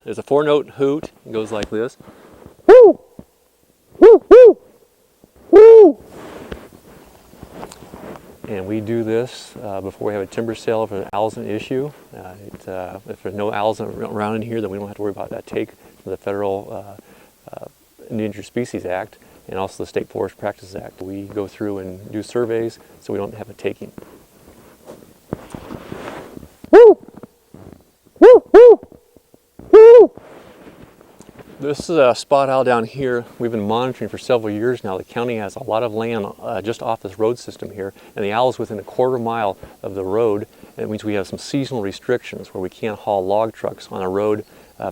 There's a 4-note hoot. It goes like this. Woo! Woo! Woo! Woo! And we do this before we have a timber sale if an owl's an issue. If there's no owls around in here, then we don't have to worry about that take from the Federal Endangered Species Act and also the State Forest Practices Act. We go through and do surveys so we don't have a taking. Woo! Woo! Woo! Woo! This is a spot owl down here we've been monitoring for several years now. The county has a lot of land just off this road system here, and the owl is within a quarter-mile of the road, and it means we have some seasonal restrictions where we can't haul log trucks on a road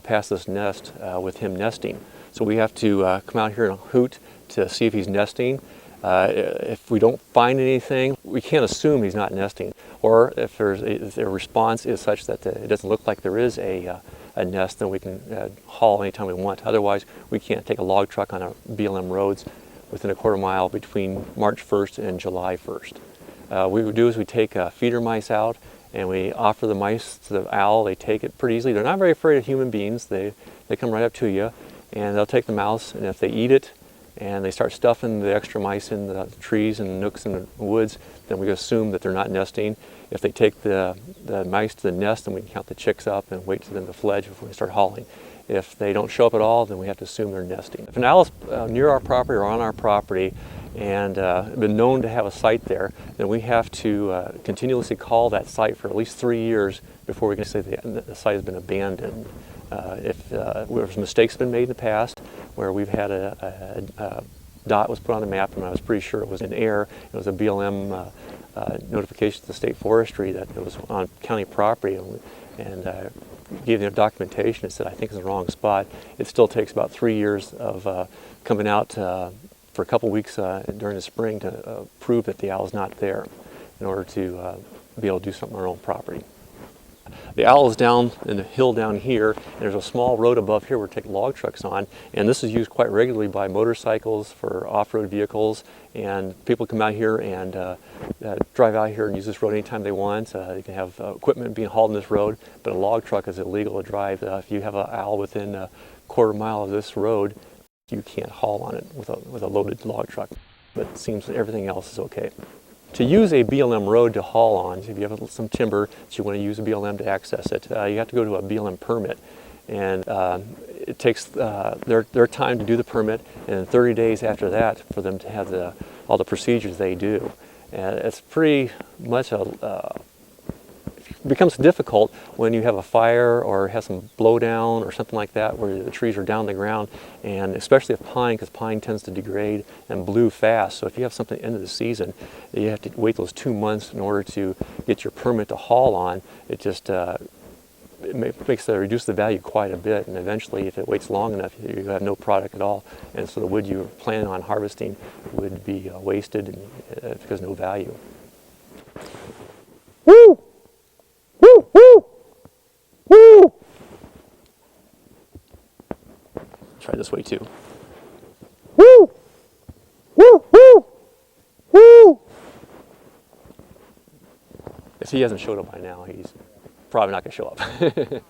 past this nest with him nesting. So we have to come out here and hoot to see if he's nesting. If we don't find anything, we can't assume he's not nesting. Or if their response is such that it doesn't look like there is a nest, then we can haul anytime we want. Otherwise, we can't take a log truck on our BLM roads within a quarter-mile between March 1st and July 1st. What we do is we take feeder mice out and we offer the mice to the owl. They take it pretty easily. They're not very afraid of human beings. They come right up to you and they'll take the mouse, and if they eat it and they start stuffing the extra mice in the trees and nooks in the woods, then we assume that they're not nesting. If they take the mice to the nest, then we can count the chicks up and wait for them to fledge before we start hauling. If they don't show up at all, then we have to assume they're nesting. If an owl is near our property or on our property and been known to have a site there, then we have to continuously call that site for at least 3 years before we can say the site has been abandoned. If mistakes have been made in the past where we've had a dot was put on the map and I was pretty sure it was an error, it was a BLM notification to the state forestry that it was on county property, and gave them documentation and said I think it's in the wrong spot. It still takes about 3 years of coming out for a couple weeks during the spring to prove that the owl's not there in order to be able to do something on our own property. The owl is down in the hill down here, and there's a small road above here where we take log trucks on, and this is used quite regularly by motorcycles for off-road vehicles, and people come out here and drive out here and use this road anytime they want. You can have equipment being hauled on this road, but a log truck is illegal to drive. If you have an owl within a quarter-mile of this road, you can't haul on it with a loaded log truck, but it seems that everything else is okay. To use a BLM road to haul on, if you have some timber that you want to use a BLM to access it, you have to go to a BLM permit, and it takes their time to do the permit, and 30 days after that for them to have all the procedures they do. And it's pretty much it becomes difficult when you have a fire or have some blowdown or something like that where the trees are down the ground, and especially if pine, because pine tends to degrade and blue fast. So if you have something at the end of the season, you have to wait those 2 months in order to get your permit to haul on. It just makes reduce the value quite a bit, and eventually if it waits long enough you have no product at all, and so the wood you were planning on harvesting would be wasted and, because no value. Woo! Woo! Woo! Woo! Try this way too. Woo! Woo! Woo! Woo! If he hasn't showed up by now, he's probably not going to show up.